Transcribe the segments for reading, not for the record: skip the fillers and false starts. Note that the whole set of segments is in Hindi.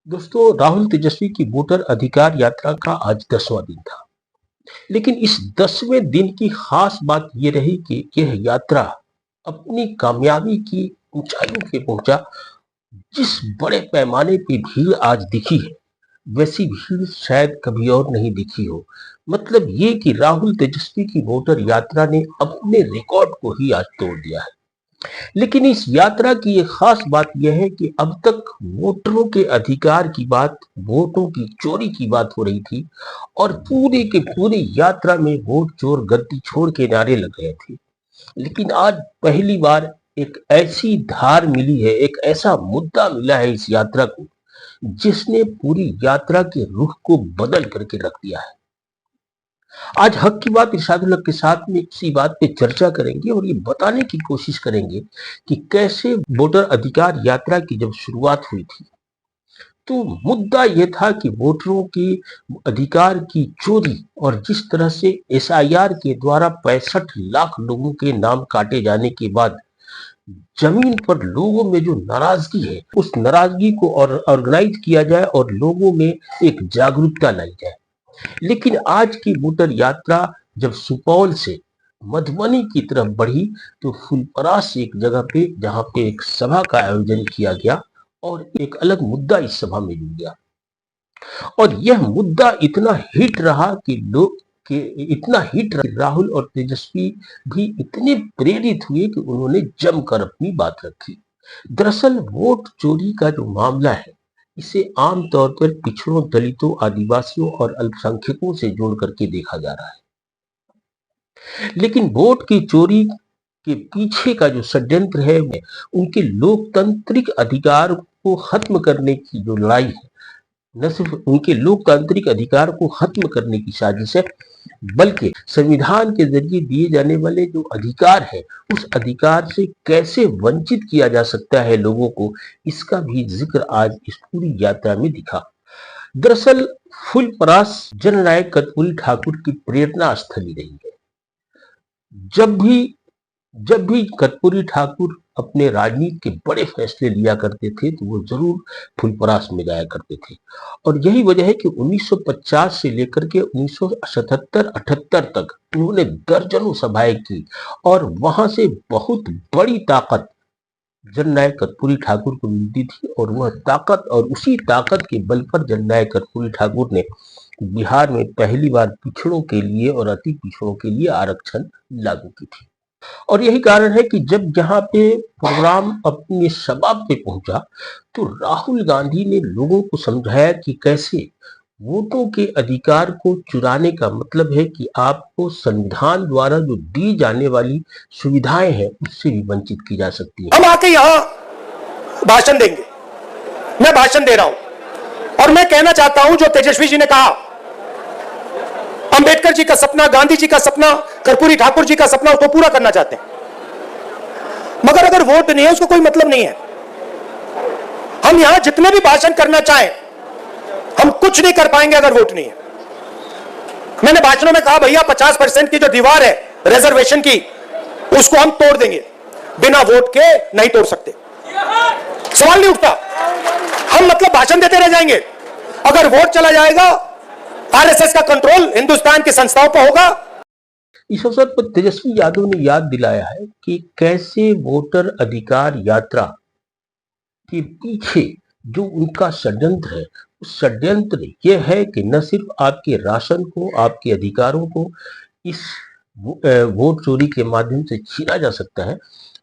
दोस्तों, राहुल तेजस्वी की वोटर अधिकार यात्रा का आज 10वां दिन था। लेकिन इस 10वें दिन की खास बात ये रही कि यह यात्रा अपनी कामयाबी की ऊंचाइयों पे पहुंचा। जिस बड़े पैमाने पे भीड़ आज दिखी है, वैसी भीड़ शायद कभी और नहीं दिखी हो। मतलब ये कि राहुल तेजस्वी की वोटर यात्रा ने अपने रिकॉर्ड को ही आज तोड़ दिया है। लेकिन इस यात्रा की एक खास बात यह है कि अब तक वोटरों के अधिकार की बात, वोटों की चोरी की बात हो रही थी और पूरे के पूरे यात्रा में वोट चोर गद्दी छोड़ के नारे लग रहे थे। लेकिन आज पहली बार एक ऐसी धार मिली है, एक ऐसा मुद्दा मिला है इस यात्रा को, जिसने पूरी यात्रा के रुख को बदल करके रख दिया है। आज हक की बात इरशादुल हक के साथ में इसी बात पे चर्चा करेंगे और ये बताने की कोशिश करेंगे कि कैसे वोटर अधिकार यात्रा की जब शुरुआत हुई थी, तो मुद्दा यह था कि वोटरों के अधिकार की चोरी और जिस तरह से एसआईआर के द्वारा 65 लाख लोगों के नाम काटे जाने के बाद जमीन पर लोगों में जो नाराजगी है, उस नाराजगी को और ऑर्गेनाइज किया जाए और लोगों में एक जागरूकता लाई जाए। लेकिन आज की वोटर यात्रा जब सुपौल से मधुबनी की तरफ बढ़ी, तो फुलपरास एक जगह पे, जहां पे एक सभा का आयोजन किया गया और एक अलग मुद्दा इस सभा में जुड़ गया। और यह मुद्दा इतना हिट रहा कि लोग के इतना हिट रहा, राहुल और तेजस्वी भी इतने प्रेरित हुए कि उन्होंने जमकर अपनी बात रखी। दरअसल वोट चोरी का जो मामला है, इसे आमतौर पर पिछड़ों, दलितों, आदिवासियों और अल्पसंख्यकों से जोड़ करके देखा जा रहा है। लेकिन वोट की चोरी के पीछे का जो षड्यंत्र है, उनके लोकतांत्रिक अधिकार को खत्म करने की जो लड़ाई है, न सिर्फ उनके लोकतांत्रिक अधिकार को खत्म करने की साजिश है, बल्कि संविधान के जरिए दिए जाने वाले जो अधिकार है, उस अधिकार से कैसे वंचित किया जा सकता है लोगों को, इसका भी जिक्र आज इस पूरी यात्रा में दिखा। दरअसल फुलपरास जननायक कर्पूरी ठाकुर की प्रेरणा स्थली रही है। जब भी कर्पूरी ठाकुर अपने राजनीति के बड़े फैसले लिया करते थे, तो वो जरूर फुलपरास में जाया करते थे। और यही वजह है कि 1950 से लेकर के 1977-78 तक उन्होंने दर्जनों सभाएं की और वहां से बहुत बड़ी ताकत जननायक कर्पूरी ठाकुर को मिलती थी। और वह ताकत, और उसी ताकत के बल पर जननायक कर्पूरी ठाकुर ने बिहार में पहली बार पिछड़ों के लिए और अति पिछड़ों के लिए आरक्षण लागू की थी। और यही कारण है कि जब जहां पे प्रोग्राम अपने शबाब पे पहुंचा, तो राहुल गांधी ने लोगों को समझाया कि कैसे वोटों के अधिकार को चुराने का मतलब है कि आपको संविधान द्वारा जो दी जाने वाली सुविधाएं हैं, उससे भी वंचित की जा सकती है। हम आके यहाँ भाषण देंगे, मैं भाषण दे रहा हूं और मैं कहना चाहता हूं, जो तेजस्वी जी ने कहा, अंबेडकर जी का सपना, गांधी जी का सपना, कर्पूरी ठाकुर जी का सपना, उसको पूरा करना चाहते हैं, मगर अगर वोट नहीं है उसको कोई मतलब नहीं है। हम यहां जितने भी भाषण करना चाहें, हम कुछ नहीं कर पाएंगे अगर वोट नहीं है। मैंने भाषणों में कहा, भैया 50% की जो दीवार है रिजर्वेशन की, उसको हम तोड़ देंगे, बिना वोट के नहीं तोड़ सकते। सवाल नहीं उठता। हम मतलब भाषण देते रह जाएंगे। अगर वोट चला जाएगा, आरएसएस का कंट्रोल हिंदुस्तान की संस्थाओं पर होगा। इस अवसर पर तेजस्वी यादव ने याद दिलाया है कि कैसे वोटर अधिकार यात्रा के पीछे जो उनका षड्यंत्र है, उस षड्यंत्र यह है कि न सिर्फ आपके राशन को, आपके अधिकारों को इस वोट चोरी के माध्यम से छीना जा सकता है,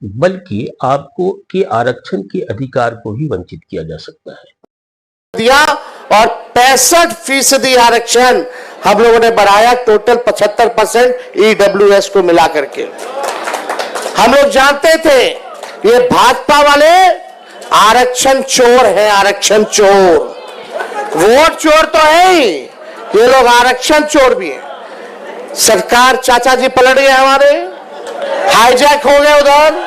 बल्कि आपको के आरक्षण के अधिकार को भी वंचित किया जा सकता है दिया। और 65% आरक्षण हम लोगों ने बढ़ाया, टोटल 75% ईडब्ल्यूएस को मिला करके। हम लोग जानते थे ये भाजपा वाले आरक्षण चोर है, आरक्षण चोर, वोट चोर तो है ही, ये लोग आरक्षण चोर भी है। सरकार, चाचा जी पलट गए हमारे, हाईजैक हो गए उधर,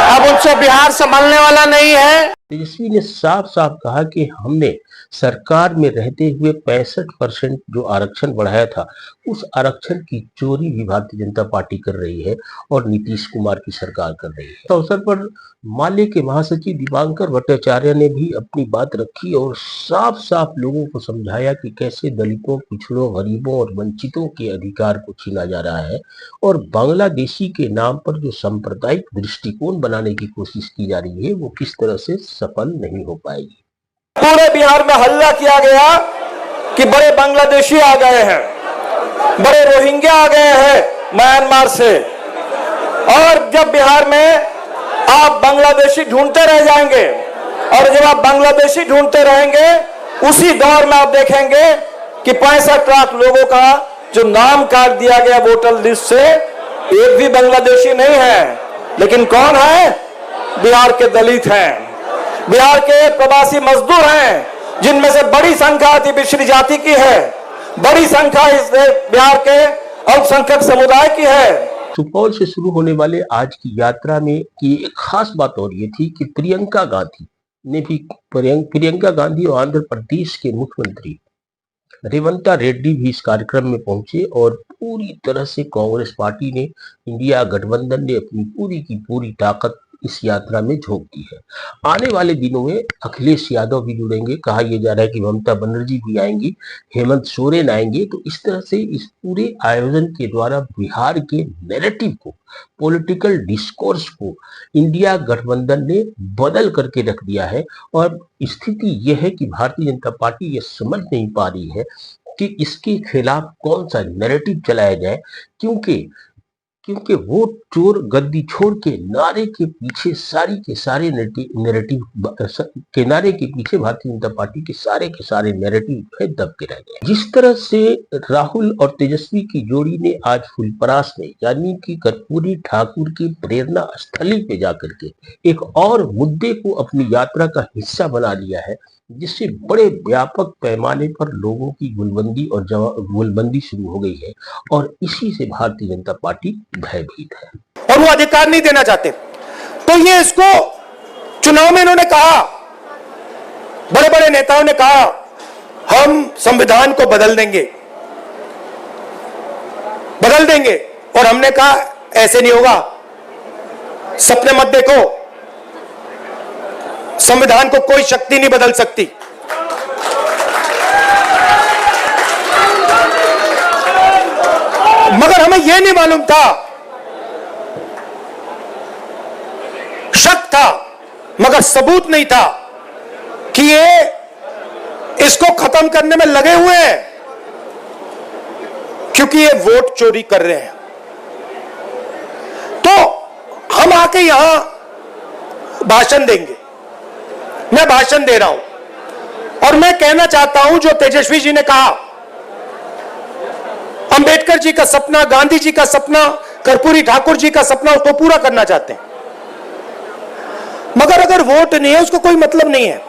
अब उनसे बिहार संभलने वाला नहीं है। तेजस्वी ने साफ साफ कहा कि हमने सरकार में रहते हुए 65% जो आरक्षण बढ़ाया था, उस आरक्षण की चोरी भी भारतीय जनता पार्टी कर रही है और नीतीश कुमार की सरकार कर रही है। इस अवसर पर माले के महासचिव दीपांकर भट्टाचार्य ने भी अपनी बात रखी और साफ साफ लोगों को समझाया कि कैसे दलितों, पिछड़ों, गरीबों और वंचितों के अधिकार को छीना जा रहा है और बांग्लादेशी के नाम पर जो सांप्रदायिक दृष्टिकोण बनाने की कोशिश की जा रही है वो किस तरह से सफल नहीं हो पाएगी। पूरे बिहार में हल्ला किया गया कि बड़े बांग्लादेशी आ गए हैं, बड़े रोहिंग्या आ गए हैं म्यांमार से, और जब बिहार में आप बांग्लादेशी ढूंढते रह जाएंगे और जब आप बांग्लादेशी ढूंढते रहेंगे उसी दौर में आप देखेंगे कि 65 लाख लोगों का जो नाम काट दिया गया वोटर लिस्ट से, एक भी बांग्लादेशी नहीं है। लेकिन कौन है? बिहार के दलित हैं, बिहार के प्रवासी मजदूर हैं, जिनमें से बड़ी संख्या अति पिछड़ी जाति की है, बड़ी संख्या इस बिहार के अल्पसंख्यक समुदाय की है। सुपौल से शुरू होने वाले आज की यात्रा में की एक खास बात और ये थी कि प्रियंका गांधी और आंध्र प्रदेश के मुख्यमंत्री रेवंता रेड्डी भी इस कार्यक्रम में पहुंचे और पूरी तरह से कांग्रेस पार्टी ने, इंडिया गठबंधन ने अपनी पूरी की पूरी ताकत इस यात्रा में झोंक दी है। आने वाले दिनों में अखिलेश यादव भी जुड़ेंगे, कहा यह जा रहा है कि ममता बनर्जी भी आएंगी, हेमंत सोरेन आएंगे। तो इस तरह से इस पूरे आयोजन के द्वारा बिहार के नैरेटिव को, पॉलिटिकल डिस्कोर्स को इंडिया गठबंधन ने बदल करके रख दिया है और स्थिति यह है कि भारतीय जनता पार्टी ये समझ नहीं पा रही है कि इसके खिलाफ कौन सा नैरेटिव चलाया जाए, क्योंकि वोट चोर गद्दी छोड़ के नारे के पीछे सारी के सारे नैरेटिव के नारे के पीछे भारतीय जनता पार्टी के सारे नैरेटिव है दब के रह गए। जिस तरह से राहुल और तेजस्वी की जोड़ी ने आज फुलपरास में यानी कि कर्पूरी ठाकुर की प्रेरणा स्थली पे जाकर के एक और मुद्दे को अपनी यात्रा का हिस्सा बना लिया है, जिससे बड़े व्यापक पैमाने पर लोगों की गुलबंदी शुरू हो गई है और इसी से भारतीय जनता पार्टी भयभीत है और वो अधिकार नहीं देना चाहते। तो ये इसको चुनाव में इन्होंने कहा, बड़े बड़े नेताओं ने कहा हम संविधान को बदल देंगे, और हमने कहा ऐसे नहीं होगा, सपने मत देखो, संविधान को कोई शक्ति नहीं बदल सकती। मगर हमें यह नहीं मालूम था, शक था मगर सबूत नहीं था कि ये इसको खत्म करने में लगे हुए हैं, क्योंकि ये वोट चोरी कर रहे हैं। तो हम आके यहां भाषण देंगे, मैं भाषण दे रहा हूं और मैं कहना चाहता हूं जो तेजस्वी जी ने कहा, अंबेडकर जी का सपना, गांधी जी का सपना, कर्पूरी ठाकुर जी का सपना, उसको पूरा करना चाहते हैं। मगर अगर वोट नहीं है उसको कोई मतलब नहीं है।